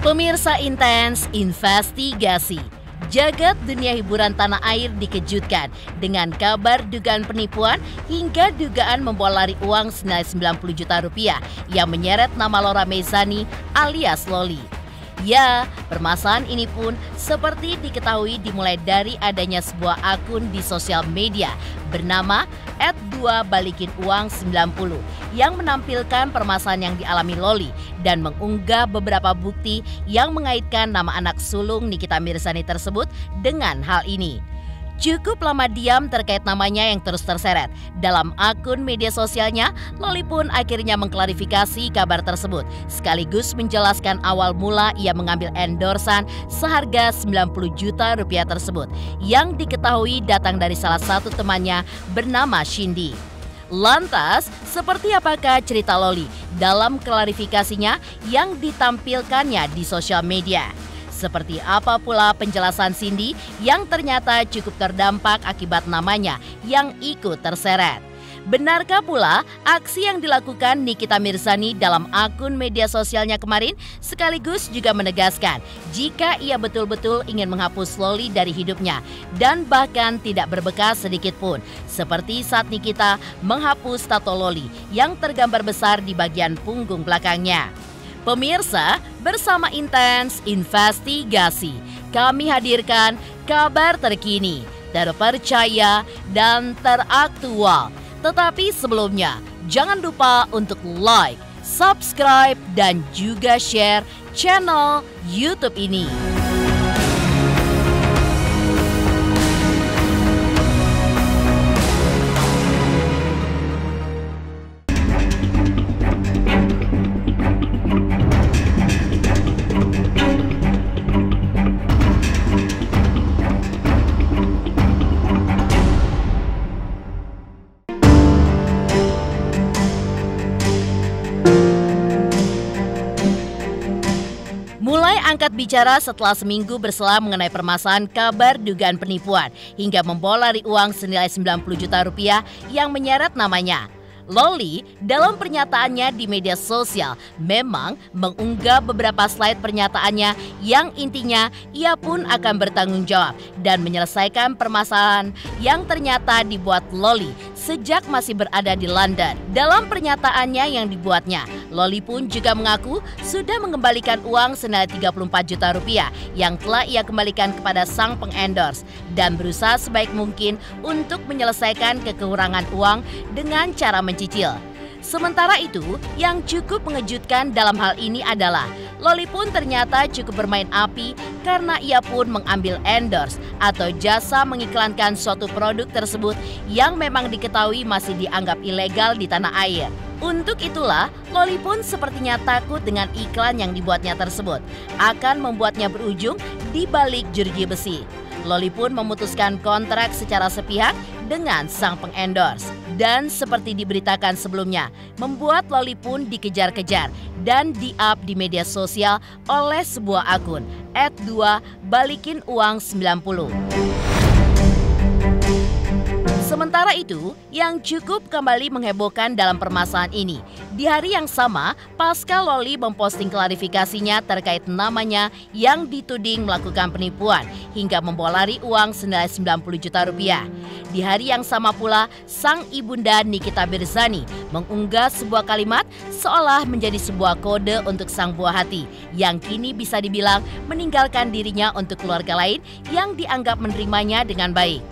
Pemirsa Intens Investigasi, jagat dunia hiburan tanah air dikejutkan dengan kabar dugaan penipuan hingga dugaan membawa lari uang senilai 90 juta rupiah yang menyeret nama Laura Mezani alias Loli. Ya, permasalahan ini pun seperti diketahui dimulai dari adanya sebuah akun di sosial media bernama @2balikinuang90 yang menampilkan permasalahan yang dialami Loli dan mengunggah beberapa bukti yang mengaitkan nama anak sulung Nikita Mirzani tersebut dengan hal ini. Cukup lama diam terkait namanya yang terus terseret. Dalam akun media sosialnya, Loli pun akhirnya mengklarifikasi kabar tersebut, sekaligus menjelaskan awal mula ia mengambil endorsan seharga 90 juta rupiah tersebut, yang diketahui datang dari salah satu temannya bernama Shindy. Lantas, seperti apakah cerita Loli dalam klarifikasinya yang ditampilkannya di sosial media? Seperti apa pula penjelasan Shindy yang ternyata cukup terdampak akibat namanya yang ikut terseret? Benarkah pula aksi yang dilakukan Nikita Mirzani dalam akun media sosialnya kemarin sekaligus juga menegaskan jika ia betul-betul ingin menghapus Loli dari hidupnya dan bahkan tidak berbekas sedikit pun, seperti saat Nikita menghapus tato Loli yang tergambar besar di bagian punggung belakangnya. Pemirsa, bersama Intens Investigasi, kami hadirkan kabar terkini, terpercaya, dan teraktual. Tetapi sebelumnya, jangan lupa untuk like, subscribe, dan juga share channel YouTube ini. Mulai angkat bicara setelah seminggu berselang mengenai permasalahan kabar dugaan penipuan hingga membawa lari uang senilai 90 juta rupiah yang menyeret namanya. Loli dalam pernyataannya di media sosial memang mengunggah beberapa slide pernyataannya yang intinya ia pun akan bertanggung jawab dan menyelesaikan permasalahan yang ternyata dibuat Loli sejak masih berada di London. Dalam pernyataannya yang dibuatnya, Loli pun juga mengaku sudah mengembalikan uang senilai 34 juta rupiah yang telah ia kembalikan kepada sang pengendorse dan berusaha sebaik mungkin untuk menyelesaikan kekurangan uang dengan cara mencicil. Sementara itu, yang cukup mengejutkan dalam hal ini adalah Loli pun ternyata cukup bermain api karena ia pun mengambil endorse atau jasa mengiklankan suatu produk tersebut yang memang diketahui masih dianggap ilegal di tanah air. Untuk itulah, Loli pun sepertinya takut dengan iklan yang dibuatnya tersebut akan membuatnya berujung di balik jeruji besi. Loli pun memutuskan kontrak secara sepihak dengan sang pengendorse. Dan seperti diberitakan sebelumnya, membuat Loli pun dikejar-kejar dan di-up di media sosial oleh sebuah akun @2balikinuang90. Sementara itu, yang cukup kembali menghebohkan dalam permasalahan ini, di hari yang sama, pasca Loli memposting klarifikasinya terkait namanya yang dituding melakukan penipuan hingga membawa lari uang senilai 90 juta rupiah. Di hari yang sama pula, sang ibunda Nikita Mirzani mengunggah sebuah kalimat seolah menjadi sebuah kode untuk sang buah hati yang kini bisa dibilang meninggalkan dirinya untuk keluarga lain yang dianggap menerimanya dengan baik.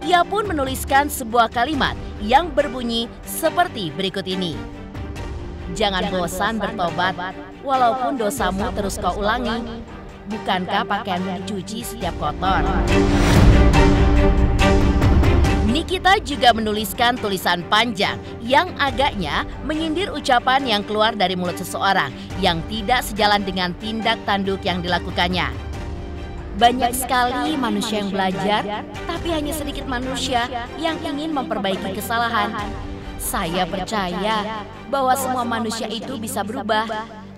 Ia pun menuliskan sebuah kalimat yang berbunyi seperti berikut ini. Jangan bosan bertobat, walaupun dosamu terus kau ulangi. Bukankah pakaianmu dicuci setiap kotor? Nikita juga menuliskan tulisan panjang yang agaknya menyindir ucapan yang keluar dari mulut seseorang yang tidak sejalan dengan tindak tanduk yang dilakukannya. Banyak sekali manusia yang belajar, tapi hanya sedikit manusia yang ingin memperbaiki kesalahan. Saya percaya bahwa semua manusia itu bisa berubah,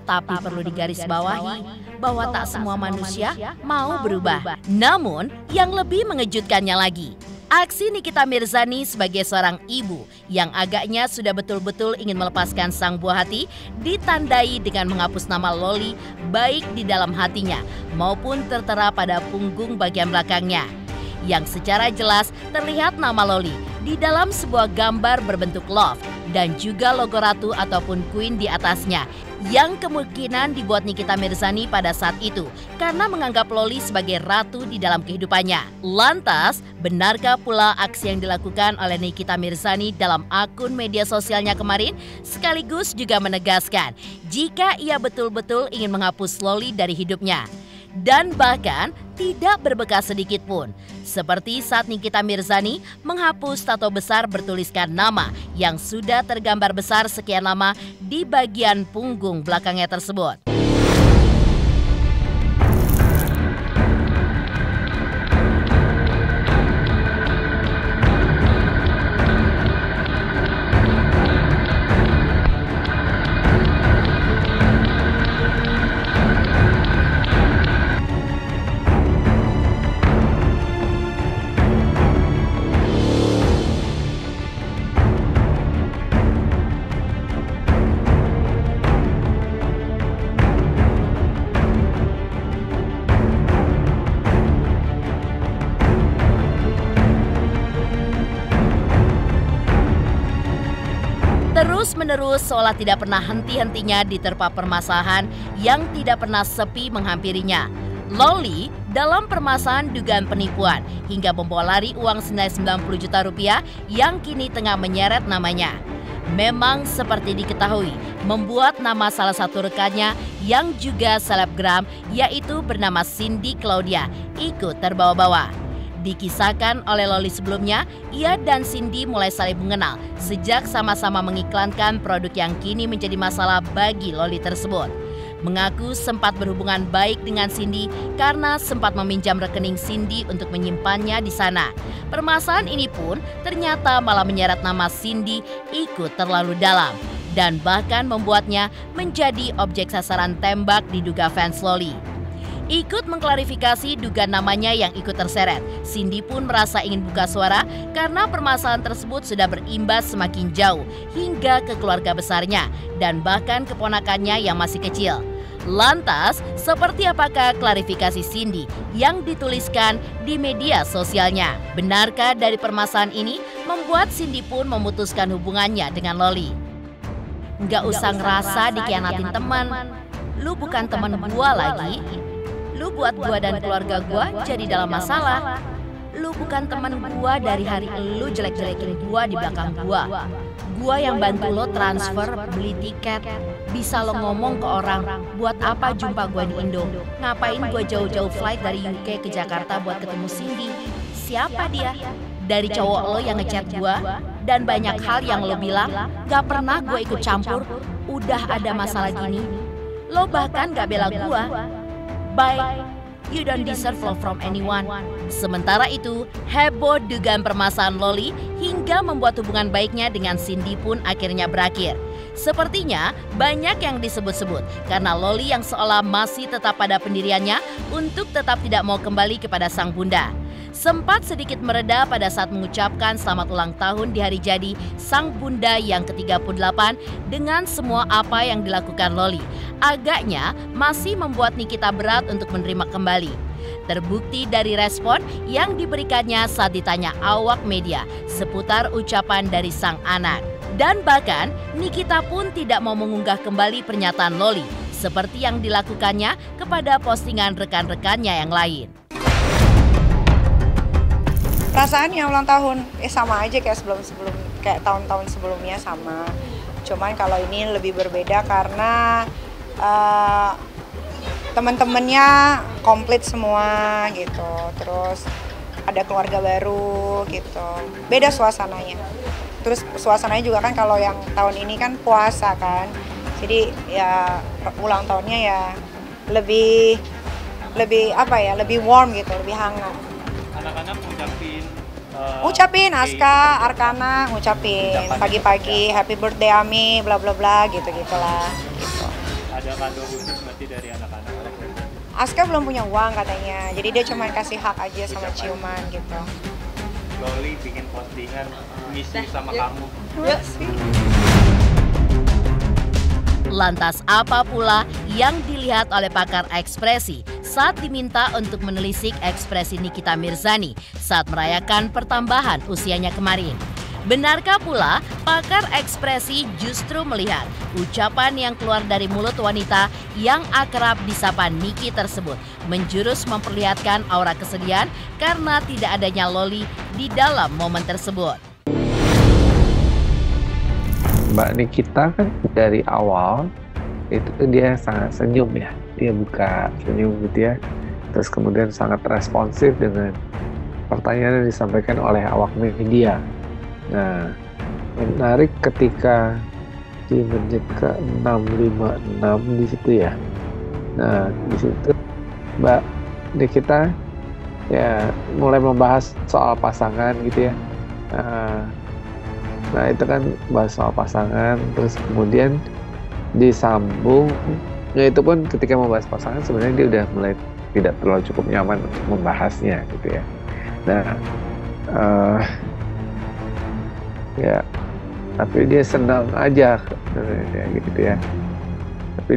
tapi perlu digarisbawahi bahwa tak semua manusia mau berubah. Namun, yang lebih mengejutkannya lagi, Aksi Nikita Mirzani sebagai seorang ibu yang agaknya sudah betul-betul ingin melepaskan sang buah hati ditandai dengan menghapus nama Loli baik di dalam hatinya maupun tertera pada punggung bagian belakangnya. Yang secara jelas terlihat nama Loli di dalam sebuah gambar berbentuk love dan juga logo ratu ataupun queen di atasnya yang kemungkinan dibuat Nikita Mirzani pada saat itu karena menganggap Loli sebagai ratu di dalam kehidupannya. Lantas, benarkah pula aksi yang dilakukan oleh Nikita Mirzani dalam akun media sosialnya kemarin sekaligus juga menegaskan jika ia betul-betul ingin menghapus Loli dari hidupnya? Dan bahkan tidak berbekas sedikit pun. Seperti saat Nikita Mirzani menghapus tato besar bertuliskan nama yang sudah tergambar besar sekian lama di bagian punggung belakangnya tersebut. Terus-menerus seolah tidak pernah henti-hentinya diterpa permasalahan yang tidak pernah sepi menghampirinya. Loli dalam permasalahan dugaan penipuan hingga membawa lari uang senilai 90 juta rupiah yang kini tengah menyeret namanya. Memang seperti diketahui, membuat nama salah satu rekannya yang juga selebgram yaitu bernama Cindy Claudia ikut terbawa-bawa. Dikisahkan oleh Loli sebelumnya, ia dan Cindy mulai saling mengenal sejak sama-sama mengiklankan produk yang kini menjadi masalah bagi Loli tersebut. Mengaku sempat berhubungan baik dengan Cindy karena sempat meminjam rekening Cindy untuk menyimpannya di sana. Permasalahan ini pun ternyata malah menyeret nama Cindy ikut terlalu dalam dan bahkan membuatnya menjadi objek sasaran tembak diduga fans Loli. Ikut mengklarifikasi dugaan namanya yang ikut terseret, Cindy pun merasa ingin buka suara karena permasalahan tersebut sudah berimbas semakin jauh hingga ke keluarga besarnya dan bahkan keponakannya yang masih kecil. Lantas, seperti apakah klarifikasi Cindy yang dituliskan di media sosialnya? Benarkah dari permasalahan ini membuat Cindy pun memutuskan hubungannya dengan Loli? Nggak usah ngerasa dikhianatin teman, lu bukan teman gua lagi. Lu buat gua dan keluarga gua jadi dalam masalah. Lu bukan teman gua dari hari lu jelek-jelekin gua di belakang gua. Gua yang bantu lo transfer, beli tiket. Bisa lo ngomong ke orang, buat apa jumpa gua di Indo? Ngapain gua jauh-jauh flight dari UK ke Jakarta buat ketemu Cindy? Siapa dia? Dari cowok lo yang ngechat gua dan banyak hal yang lo bilang gak pernah gua ikut campur. Udah ada masalah gini, lo bahkan gak bela gua. Bye, you don't deserve love from anyone. Sementara itu, heboh dugaan permasalahan Loli hingga membuat hubungan baiknya dengan Cindy pun akhirnya berakhir. Sepertinya banyak yang disebut-sebut karena Loli yang seolah masih tetap pada pendiriannya untuk tetap tidak mau kembali kepada sang bunda. Sempat sedikit mereda pada saat mengucapkan selamat ulang tahun di hari jadi sang bunda yang ke-38 dengan semua apa yang dilakukan Loli. Agaknya masih membuat Nikita berat untuk menerima kembali. Terbukti dari respon yang diberikannya saat ditanya awak media seputar ucapan dari sang anak. Dan bahkan Nikita pun tidak mau mengunggah kembali pernyataan Loli seperti yang dilakukannya kepada postingan rekan-rekannya yang lain. Perasaannya ulang tahun sama aja kayak kayak tahun-tahun sebelumnya sama. Cuman kalau ini lebih berbeda karena teman-temannya komplit semua gitu. Terus ada keluarga baru gitu. Beda suasananya. Terus suasananya juga kan kalau yang tahun ini kan puasa kan. Jadi ya ulang tahunnya ya lebih apa ya, lebih warm gitu, lebih hangat. Anak-anak ngucapin Aska, Arkana ngucapin pagi-pagi happy birthday Ami, bla bla bla gitu-gitulah. Gitu. Ada kado khusus berarti dari anak-anak? Aska belum punya uang katanya, jadi dia cuma kasih hak aja sama ciuman gitu. Loli bikin postingan misi sama kamu. Yuk sih. Lantas apa pula yang dilihat oleh pakar ekspresi saat diminta untuk menelisik ekspresi Nikita Mirzani saat merayakan pertambahan usianya kemarin? Benarkah pula pakar ekspresi justru melihat ucapan yang keluar dari mulut wanita yang akrab disapa Niki tersebut menjurus memperlihatkan aura kesedihan karena tidak adanya Loli di dalam momen tersebut? Mbak Nikita kan dari awal itu dia sangat senyum ya, dia buka senyum gitu ya, terus kemudian sangat responsif dengan pertanyaan yang disampaikan oleh awak media. Nah, menarik ketika di menit ke 656 di situ ya. Nah, di situ Mbak Nikita ya mulai membahas soal pasangan gitu ya. Nah itu kan bahas soal pasangan, terus kemudian disambung. Ya itu pun ketika membahas pasangan sebenarnya dia udah mulai tidak terlalu cukup nyaman untuk membahasnya gitu ya. Nah ya tapi dia senang aja gitu ya. Tapi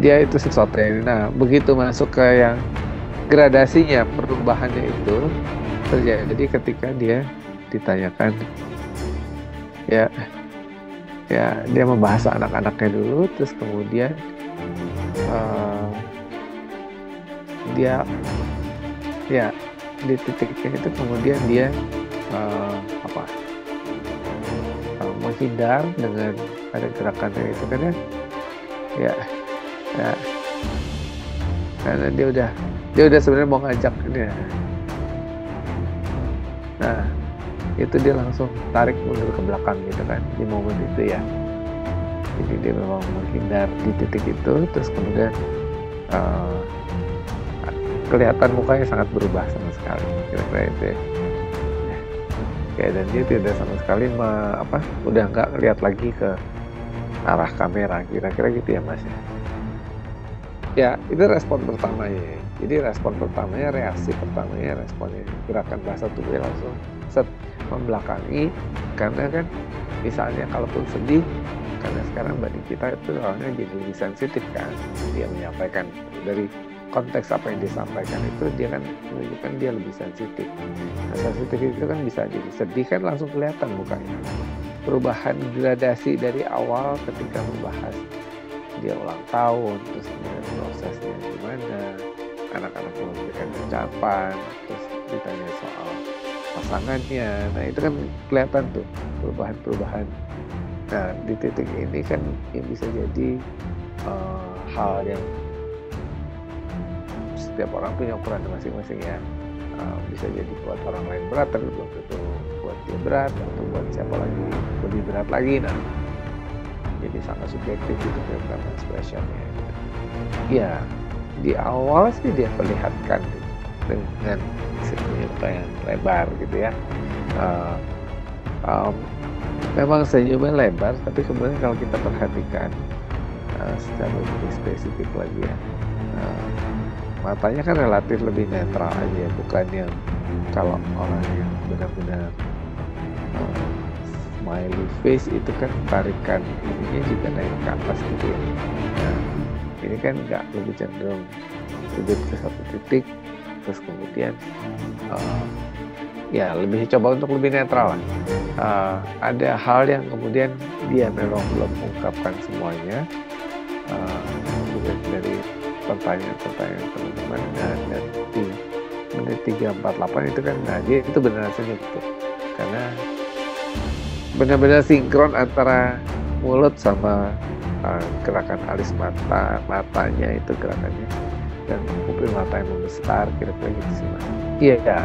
dia itu sesuatu yang, nah begitu masuk ke yang gradasinya, perubahannya itu terjadi ketika dia ditanyakan. Ya dia membahas anak-anaknya dulu, terus kemudian dia ya di titiknya itu kemudian dia menghindar dengan ada gerakannya itu kan ya karena dia udah sebenarnya mau ngajak ini ya. Nah itu dia langsung tarik mundur ke belakang gitu kan di momen itu ya. Jadi dia memang menghindar di titik itu, terus kemudian kelihatan mukanya sangat berubah sama sekali kira-kira itu ya. Dan dia tidak sama sekali udah nggak lihat lagi ke arah kamera, kira-kira gitu ya Mas ya. Ya itu respon pertamanya ya. Jadi respon pertamanya, reaksi pertamanya, responnya gerakan bahasa tubuhnya langsung membelakangi, karena kan misalnya kalaupun sedih, karena sekarang Mbak Nikita itu orangnya jadi lebih sensitif kan, dia menyampaikan dari konteks apa yang disampaikan itu dia kan menunjukkan dia lebih sensitif. Nah, sensitif itu kan bisa jadi sedih kan langsung kelihatan mukanya. Perubahan gradasi dari awal ketika membahas dia ulang tahun, terus kemudian prosesnya gimana, anak-anak memberikan ucapan, terus ditanya soal pasangannya. Nah itu kan kelihatan tuh perubahan-perubahan. Nah di titik ini kan yang bisa jadi hal yang setiap orang punya ukuran masing-masing ya. Bisa jadi buat orang lain berat, tapi belum tentu buat dia berat, atau buat siapa lagi lebih berat lagi. Nah jadi sangat subjektif itu tentang expressionnya. Ya di awal sih dia perlihatkan dengan senyumnya yang lebar gitu ya. Memang senyumnya lebar, tapi kemudian kalau kita perhatikan secara lebih spesifik lagi ya, matanya kan relatif lebih netral aja, bukan yang kalau orang yang benar-benar smiley face itu kan tarikan ininya juga naik ke atas gitu ya. Nah ini kan nggak, lebih cenderung sudut ke satu titik, terus kemudian ya lebih coba untuk lebih netral lah. Ada hal yang kemudian dia memang belum mengungkapkan semuanya, dari pertanyaan-pertanyaan teman-teman, dan di menit 348 itu kan, nah dia itu benar senyum gitu, karena benar-benar sinkron antara mulut sama gerakan alis matanya itu gerakannya, dan pupil mata yang membesar, kira-kira gitu sih Mas. Iya ya,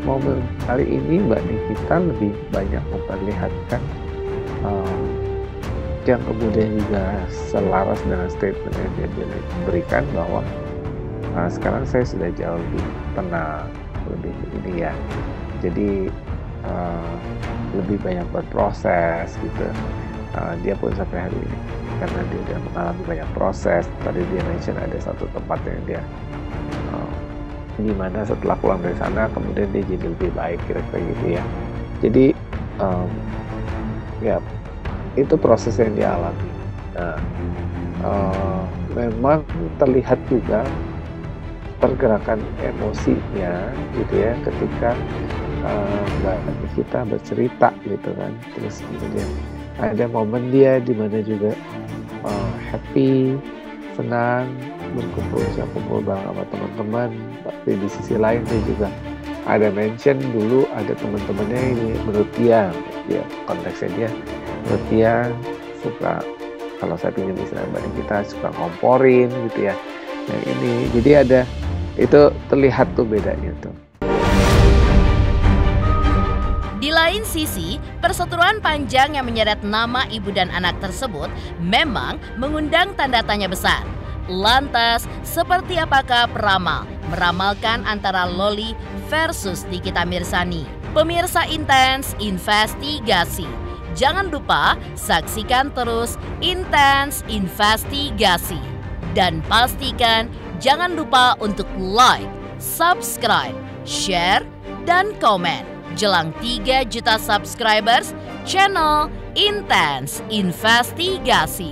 momen kali ini Mbak Nikita lebih banyak memperlihatkan yang kemudian juga selaras dengan statement yang dia berikan bahwa sekarang saya sudah jauh lebih tenang, lebih ini ya, jadi lebih banyak berproses gitu. Dia pun sampai hari ini karena dia sudah mengalami banyak proses. Tadi dia mention ada satu tempat yang dia gimana setelah pulang dari sana, kemudian dia jadi lebih baik, kira-kira gitu ya. Jadi ya itu proses yang dialami. Nah, memang terlihat juga pergerakan emosinya gitu ya ketika Mbak Nikita bercerita gitu kan, terus kemudian ada momen dia di mana juga happy, senang, kumpul bareng sama teman-teman. Tapi di sisi lain dia juga ada mention dulu ada teman-temannya ini menurut dia konteksnya dia menurut dia suka, kalau saya pinjam istilah Mbak Nikita, suka ngomporin gitu ya. Nah ini jadi ada itu terlihat tuh bedanya tuh. Di lain sisi, perseteruan panjang yang menyeret nama ibu dan anak tersebut memang mengundang tanda tanya besar. Lantas, seperti apakah peramal meramalkan antara Loli versus Nikita Mirzani? Pemirsa Intens Investigasi, jangan lupa saksikan terus Intens Investigasi. Dan pastikan jangan lupa untuk like, subscribe, share, dan komen. Jelang 3 juta subscribers channel Intens Investigasi.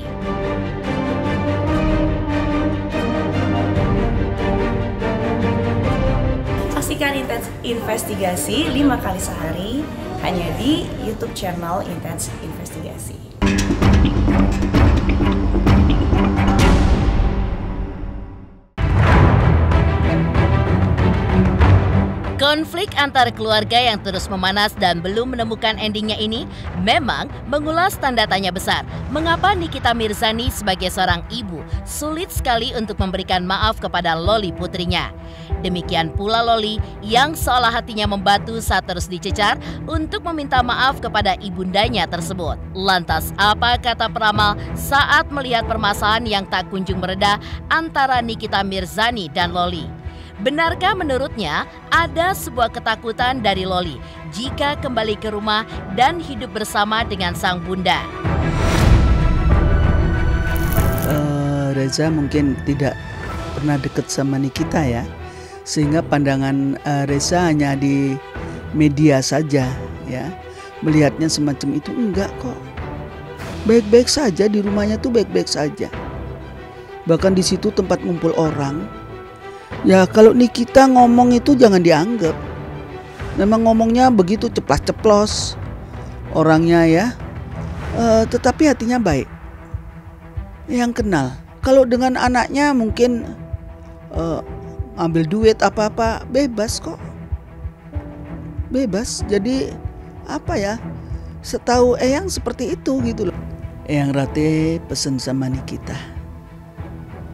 Saksikan Intens Investigasi 5 kali sehari hanya di YouTube channel Intens Investigasi. Konflik antar keluarga yang terus memanas dan belum menemukan endingnya ini memang mengulas tanda tanya besar. Mengapa Nikita Mirzani sebagai seorang ibu sulit sekali untuk memberikan maaf kepada Loli putrinya? Demikian pula Loli yang seolah hatinya membatu saat terus dicecar untuk meminta maaf kepada ibundanya tersebut. Lantas apa kata peramal saat melihat permasalahan yang tak kunjung mereda antara Nikita Mirzani dan Loli? Benarkah menurutnya ada sebuah ketakutan dari Loli jika kembali ke rumah dan hidup bersama dengan sang bunda? Reza mungkin tidak pernah dekat sama Nikita ya, sehingga pandangan Reza hanya di media saja ya, melihatnya semacam itu. Enggak kok, baik-baik saja di rumahnya tuh, baik-baik saja. Bahkan di situ tempat ngumpul orang. Ya kalau Nikita ngomong itu jangan dianggap. Memang ngomongnya begitu ceplas-ceplos orangnya ya, tetapi hatinya baik. Yang kenal. Kalau dengan anaknya mungkin ambil duit apa-apa bebas kok. Bebas. Jadi apa ya, setahu Eyang seperti itu gitu loh. Eyang Rate pesen sama Nikita,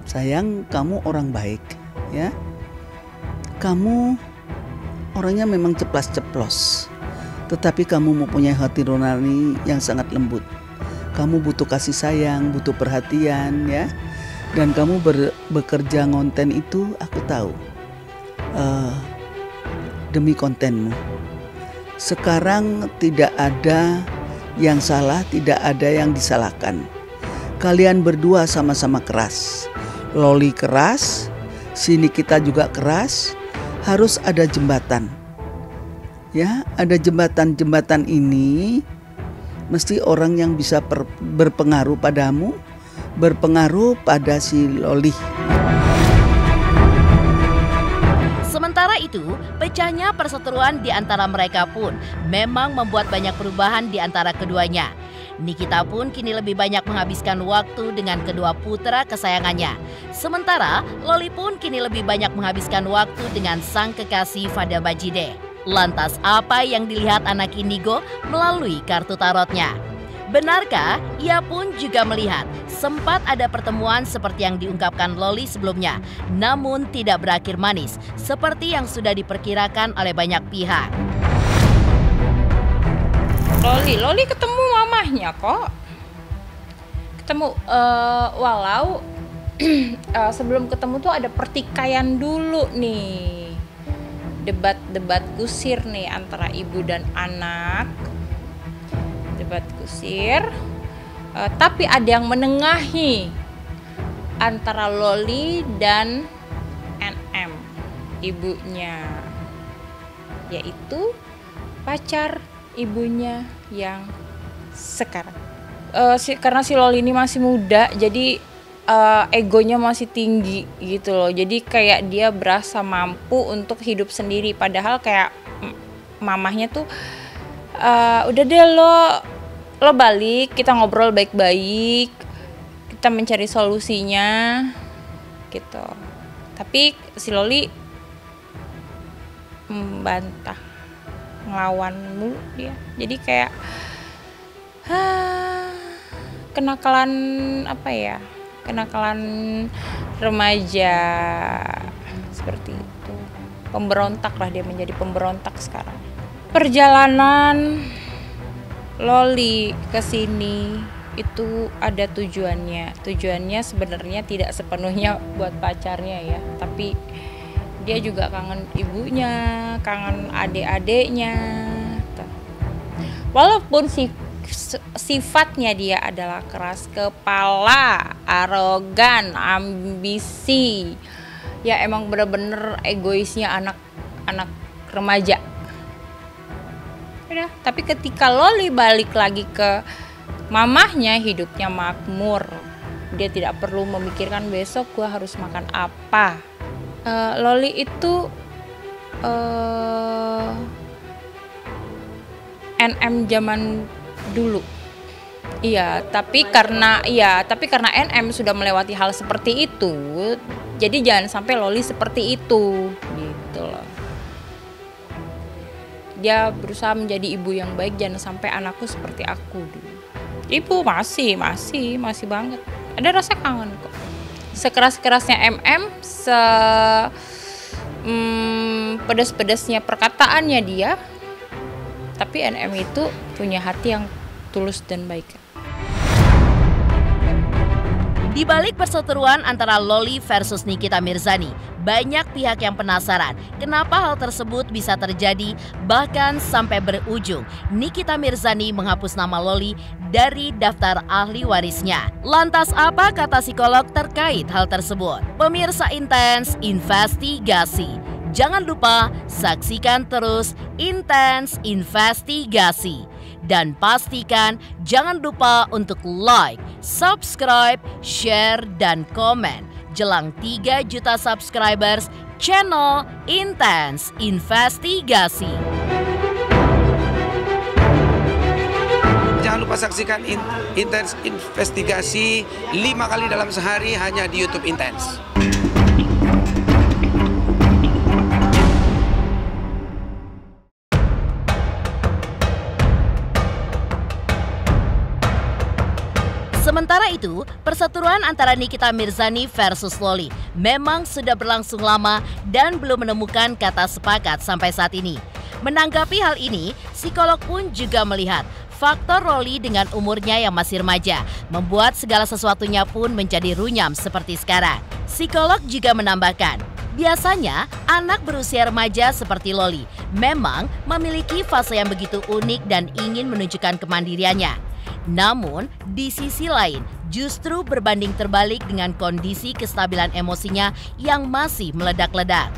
sayang kamu orang baik ya, kamu orangnya memang ceplas-ceplos, tetapi kamu mempunyai hati nurani yang sangat lembut. Kamu butuh kasih sayang, butuh perhatian ya, dan kamu bekerja ngonten itu aku tahu demi kontenmu. Sekarang tidak ada yang salah, tidak ada yang disalahkan. Kalian berdua sama-sama keras. Loli keras, si Nikita juga keras, harus ada jembatan. Ya, ada jembatan ini mesti orang yang bisa berpengaruh padamu, berpengaruh pada si Loli. Sementara itu, pecahnya perseteruan di antara mereka pun memang membuat banyak perubahan di antara keduanya. Nikita pun kini lebih banyak menghabiskan waktu dengan kedua putra kesayangannya. Sementara Loli pun kini lebih banyak menghabiskan waktu dengan sang kekasih Fada Bajide. Lantas apa yang dilihat anak indigo melalui kartu tarotnya? Benarkah ia pun juga melihat sempat ada pertemuan seperti yang diungkapkan Loli sebelumnya, namun tidak berakhir manis seperti yang sudah diperkirakan oleh banyak pihak? Loli ketemu mamahnya kok. Ketemu walau sebelum ketemu tuh ada pertikaian dulu nih. Debat kusir nih antara ibu dan anak. Debat kusir. Tapi ada yang menengahi antara Loli dan NM. ibunya, yaitu pacar ibunya yang sekarang. Karena si Loli ini masih muda, jadi egonya masih tinggi gitu loh. Jadi kayak dia berasa mampu untuk hidup sendiri, padahal kayak mamahnya tuh udah deh lo balik, kita ngobrol baik-baik, kita mencari solusinya gitu. Tapi si Loli membantah, ngelawan mulu dia. Jadi kayak kenakalan kenakalan remaja seperti itu. Pemberontak lah, dia menjadi pemberontak sekarang. Perjalanan Loli ke sini itu ada tujuannya. Tujuannya sebenarnya tidak sepenuhnya buat pacarnya ya, tapi dia juga kangen ibunya, kangen adik-adiknya. Walaupun sifatnya dia adalah keras kepala, arogan, ambisi, ya emang bener-bener egoisnya anak remaja. Udah, tapi ketika Loli balik lagi ke mamahnya, hidupnya makmur. Dia tidak perlu memikirkan besok gue harus makan apa. Loli itu NM zaman dulu. Iya, tapi karena NM sudah melewati hal seperti itu, jadi jangan sampai Loli seperti itu, gitu loh. Dia berusaha menjadi ibu yang baik, jangan sampai anakku seperti aku dulu. Ibu masih banget. Ada rasa kangen kok. Sekeras-kerasnya pedas-pedasnya perkataannya dia, tapi NM itu punya hati yang tulus dan baik. Di balik perseteruan antara Loli versus Nikita Mirzani, banyak pihak yang penasaran kenapa hal tersebut bisa terjadi, bahkan sampai berujung Nikita Mirzani menghapus nama Loli dari daftar ahli warisnya. Lantas apa kata psikolog terkait hal tersebut? Pemirsa Intens Investigasi, jangan lupa saksikan terus Intens Investigasi. Dan pastikan jangan lupa untuk like, subscribe, share, dan komen jelang 3 juta subscribers channel Intens Investigasi. Jangan lupa saksikan Intens Investigasi 5 kali dalam sehari hanya di YouTube Intens. Sementara itu, perseteruan antara Nikita Mirzani versus Loli memang sudah berlangsung lama dan belum menemukan kata sepakat sampai saat ini. Menanggapi hal ini, psikolog pun juga melihat faktor Loli dengan umurnya yang masih remaja membuat segala sesuatunya pun menjadi runyam seperti sekarang. Psikolog juga menambahkan, biasanya anak berusia remaja seperti Loli memang memiliki fase yang begitu unik dan ingin menunjukkan kemandiriannya. Namun, di sisi lain justru berbanding terbalik dengan kondisi kestabilan emosinya yang masih meledak-ledak.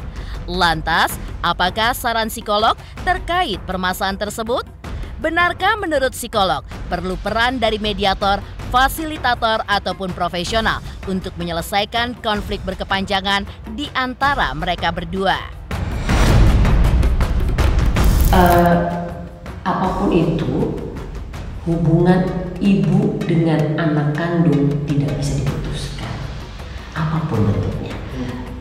Lantas, apakah saran psikolog terkait permasalahan tersebut? Benarkah menurut psikolog perlu peran dari mediator, fasilitator, ataupun profesional untuk menyelesaikan konflik berkepanjangan di antara mereka berdua? Apapun itu, hubungan ibu dengan anak kandung tidak bisa diputuskan, apapun bentuknya.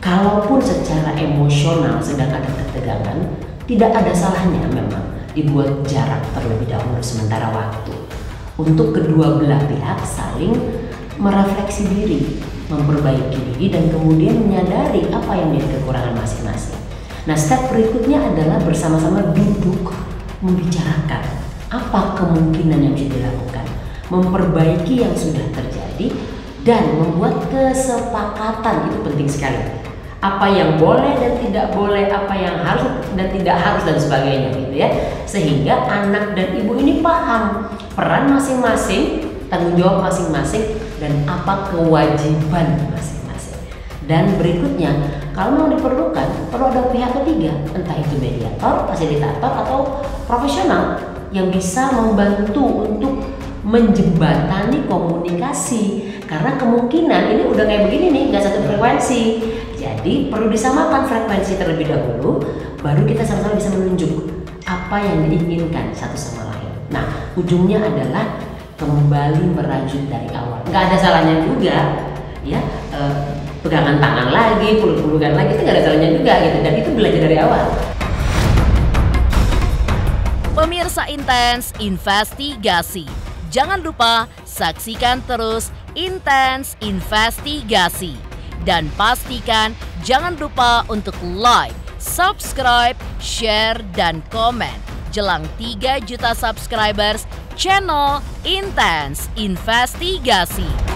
Kalaupun secara emosional sedang ada ketegangan, tidak ada salahnya memang dibuat jarak terlebih dahulu sementara waktu untuk kedua belah pihak saling merefleksi diri, memperbaiki diri, dan kemudian menyadari apa yang menjadi kekurangan masing-masing. Nah, step berikutnya adalah bersama-sama duduk membicarakan apa kemungkinan yang bisa dilakukan, memperbaiki yang sudah terjadi, dan membuat kesepakatan. Itu penting sekali. Apa yang boleh dan tidak boleh, apa yang harus dan tidak harus, dan sebagainya gitu ya. Sehingga anak dan ibu ini paham peran masing-masing, tanggung jawab masing-masing, dan apa kewajiban masing-masing. Dan berikutnya, kalau memang diperlukan, perlu ada pihak ketiga, entah itu mediator, fasilitator, atau profesional yang bisa membantu untuk menjembatani komunikasi. Karena kemungkinan ini udah kayak begini nih, nggak satu frekuensi. Jadi perlu disamakan frekuensi terlebih dahulu, baru kita sama-sama bisa menunjuk apa yang diinginkan satu sama lain. Nah, ujungnya adalah kembali merajut dari awal. Nggak ada salahnya juga, ya. Pegangan tangan lagi, peluk-pelukan lagi, itu nggak ada salahnya juga gitu. Dan itu belajar dari awal. Pemirsa Intens Investigasi, jangan lupa saksikan terus Intens Investigasi. Dan pastikan jangan lupa untuk like, subscribe, share, dan komen. Jelang 3 juta subscribers channel Intens Investigasi.